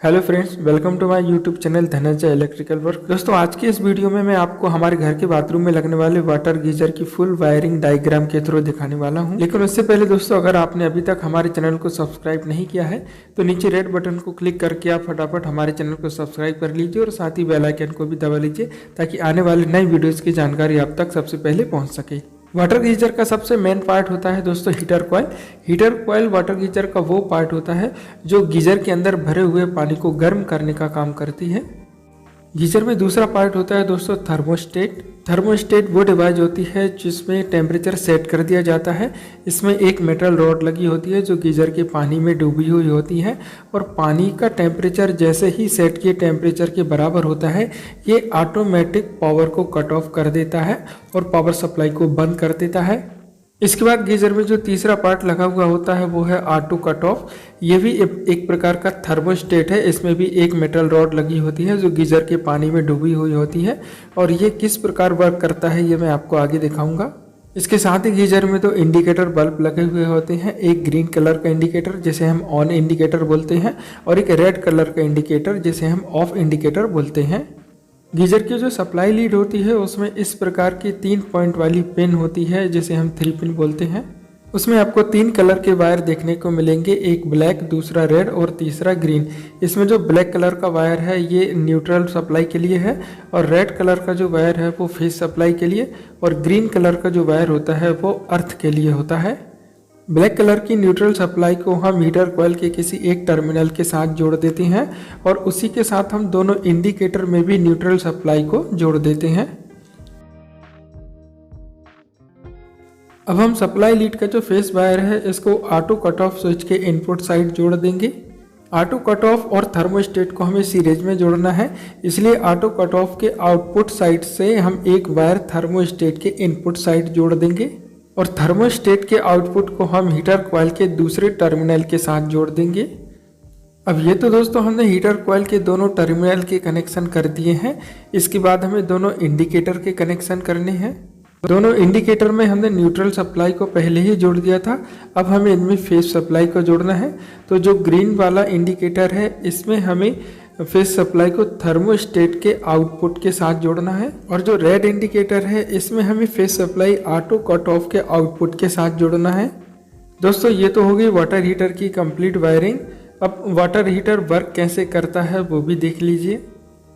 Hello friends, welcome to my YouTube channel Dhananjay electrical work. दोस्तों, आज की इस वीडियो में मैं आपको हमारे घर के बाथरूम में लगने वाले वाटर गीजर की फुल वायरिंग डायग्राम के थ्रू दिखाने वाला हूं। लेकिन उससे पहले दोस्तों, अगर आपने अभी तक हमारे चैनल को सब्सक्राइब नहीं किया है तो नीचे रेड बटन को क्लिक करके आप फटाफट हमारे चैनल को सब्सक्राइब कर लीजिए और साथ ही बेल आइकन को भी दबा लीजिए ताकि आने वाले नए वीडियोज़ की जानकारी आप तक सबसे पहले पहुँच सके। वाटर गीजर का सबसे मेन पार्ट होता है दोस्तों heater coil. Heater coil water geyser का वो पार्ट होता है जो गीजर के अंदर भरे हुए पानी को गर्म करने का काम करती है। गीजर में दूसरा पार्ट होता है दोस्तों थर्मोस्टेट। थर्मोस्टेट वो डिवाइस होती है जिसमें टेम्परेचर सेट कर दिया जाता है। इसमें एक मेटल रॉड लगी होती है जो गीजर के पानी में डूबी हुई होती है और पानी का टेम्परेचर जैसे ही सेट किए टेम्परेचर के बराबर होता है ये ऑटोमेटिक पावर को कट ऑफ कर देता है और पावर सप्लाई को बंद कर देता है। इसके बाद गीजर में जो तीसरा पार्ट लगा हुआ होता है वो है ऑटो कट ऑफ। ये भी एक प्रकार का थर्मोस्टेट है। इसमें भी एक मेटल रॉड लगी होती है जो गीजर के पानी में डूबी हुई होती है और ये किस प्रकार वर्क करता है ये मैं आपको आगे दिखाऊंगा। इसके साथ ही गीजर में तो इंडिकेटर बल्ब लगे हुए होते हैं। एक ग्रीन कलर का इंडिकेटर जिसे हम ऑन इंडिकेटर बोलते हैं और एक रेड कलर का इंडिकेटर जिसे हम ऑफ इंडिकेटर बोलते हैं। गीजर की जो सप्लाई लीड होती है उसमें इस प्रकार की 3 पॉइंट वाली पिन होती है जिसे हम 3 पिन बोलते हैं। उसमें आपको 3 कलर के वायर देखने को मिलेंगे, एक ब्लैक, दूसरा रेड और तीसरा ग्रीन। इसमें जो ब्लैक कलर का वायर है ये न्यूट्रल सप्लाई के लिए है और रेड कलर का जो वायर है वो फेज सप्लाई के लिए और ग्रीन कलर का जो वायर होता है वो अर्थ के लिए होता है। ब्लैक कलर की न्यूट्रल सप्लाई को हम हीटर कॉइल के किसी एक टर्मिनल के साथ जोड़ देते हैं और उसी के साथ हम दोनों इंडिकेटर में भी न्यूट्रल सप्लाई को जोड़ देते हैं। अब हम सप्लाई लीड का जो फेस वायर है इसको ऑटो कट ऑफ स्विच के इनपुट साइड जोड़ देंगे। ऑटो कट ऑफ और थर्मोस्टेट को हमें सीरीज में जोड़ना है, इसलिए ऑटो कट ऑफ के आउटपुट साइड से हम एक वायर थर्मोस्टेट के इनपुट साइड जोड़ देंगे और थर्मोस्टेट के आउटपुट को हम हीटर कॉइल के दूसरे टर्मिनल के साथ जोड़ देंगे। अब ये तो दोस्तों हमने हीटर कॉइल के दोनों टर्मिनल के कनेक्शन कर दिए हैं। इसके बाद हमें दोनों इंडिकेटर के कनेक्शन करने हैं। दोनों इंडिकेटर में हमने न्यूट्रल सप्लाई को पहले ही जोड़ दिया था, अब हमें इनमें फेज सप्लाई को जोड़ना है। तो जो ग्रीन वाला इंडिकेटर है इसमें हमें फेज सप्लाई को थर्मोस्टेट के आउटपुट के साथ जोड़ना है और जो रेड इंडिकेटर है इसमें हमें phase supply auto cut off के आउटपुट के साथ जोड़ना है। दोस्तों, ये तो हो गई वाटर हीटर की कंप्लीट वायरिंग। अब वाटर हीटर वर्क कैसे करता है वो भी देख लीजिए।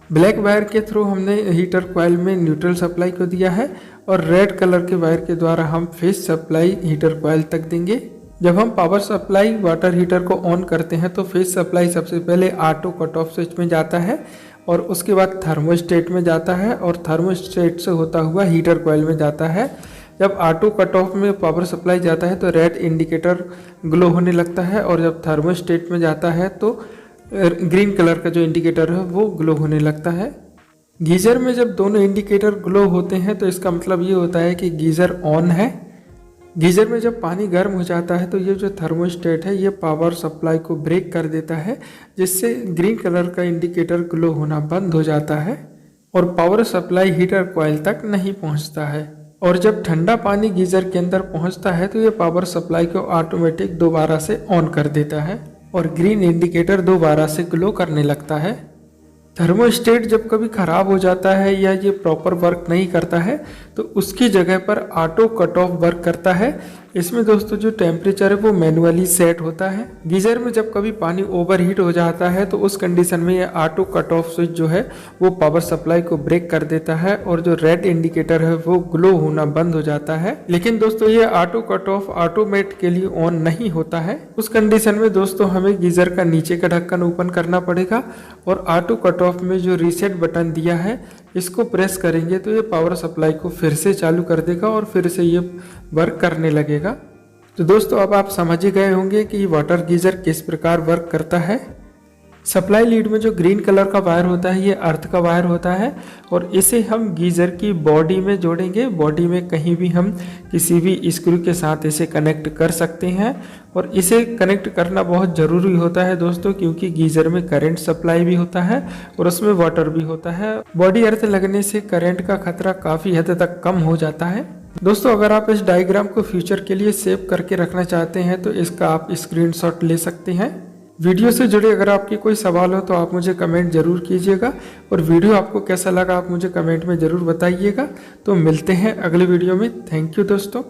ब्लैक वायर के थ्रू हमने हीटर कॉइल में न्यूट्रल सप्लाई को दिया है और रेड कलर के वायर के द्वारा हम फेज सप्लाई हीटर कॉइल तक देंगे। जब हम पावर सप्लाई वाटर हीटर को ऑन करते हैं तो फेज सप्लाई सबसे पहले ऑटो कट ऑफ स्विच में जाता है और उसके बाद थर्मोस्टेट में जाता है और थर्मोस्टेट से होता हुआ हीटर कॉइल में जाता है। जब ऑटो कट ऑफ में पावर सप्लाई जाता है तो रेड इंडिकेटर ग्लो होने लगता है और जब थर्मोस्टेट में जाता है तो ग्रीन कलर का जो इंडिकेटर है वो ग्लो होने लगता है। गीजर में जब दोनों इंडिकेटर ग्लो होते हैं तो इसका मतलब ये होता है कि गीजर ऑन है। गीजर में जब पानी गर्म हो जाता है तो ये जो थर्मोस्टेट है ये पावर सप्लाई को ब्रेक कर देता है जिससे ग्रीन कलर का इंडिकेटर ग्लो होना बंद हो जाता है और पावर सप्लाई हीटर कॉइल तक नहीं पहुंचता है। और जब ठंडा पानी गीजर के अंदर पहुंचता है तो ये पावर सप्लाई को ऑटोमेटिक दोबारा से ऑन कर देता है और ग्रीन इंडिकेटर दोबारा से ग्लो करने लगता है। थर्मोस्टेट जब कभी ख़राब हो जाता है या ये प्रॉपर वर्क नहीं करता है तो उसकी जगह पर ऑटो कट ऑफ वर्क करता है। इसमें दोस्तों जो टेम्परेचर है वो मैनुअली सेट होता है। गीजर में जब कभी पानी ओवर हीट हो जाता है तो उस कंडीशन में ये ऑटो कट ऑफ स्विच जो है वो पावर सप्लाई को ब्रेक कर देता है और जो रेड इंडिकेटर है वो ग्लो होना बंद हो जाता है। लेकिन दोस्तों ये ऑटो कट ऑफ ऑटोमेट के लिए ऑन नहीं होता है। उस कंडीशन में दोस्तों हमें गीजर का नीचे का ढक्कन ओपन करना पड़ेगा और ऑटो कट ऑफ में जो रीसेट बटन दिया है इसको प्रेस करेंगे तो ये पावर सप्लाई को फिर से चालू कर देगा और फिर से ये वर्क करने लगेगा। तो दोस्तों, अब आप समझ ही गए होंगे कि वाटर गीजर किस प्रकार वर्क करता है। सप्लाई लीड में जो ग्रीन कलर का वायर होता है ये अर्थ का वायर होता है और इसे हम गीजर की बॉडी में जोड़ेंगे। बॉडी में कहीं भी हम किसी भी स्क्रू के साथ इसे कनेक्ट कर सकते हैं और इसे कनेक्ट करना बहुत ज़रूरी होता है दोस्तों, क्योंकि गीजर में करंट सप्लाई भी होता है और उसमें वाटर भी होता है। बॉडी अर्थ लगने से करंट का खतरा काफ़ी हद तक कम हो जाता है। दोस्तों, अगर आप इस डायग्राम को फ्यूचर के लिए सेव करके रखना चाहते हैं तो इसका आप स्क्रीनशॉट ले सकते हैं। वीडियो से जुड़े अगर आपके कोई सवाल हो तो आप मुझे कमेंट ज़रूर कीजिएगा, और वीडियो आपको कैसा लगा आप मुझे कमेंट में ज़रूर बताइएगा। तो मिलते हैं अगले वीडियो में। थैंक यू दोस्तों।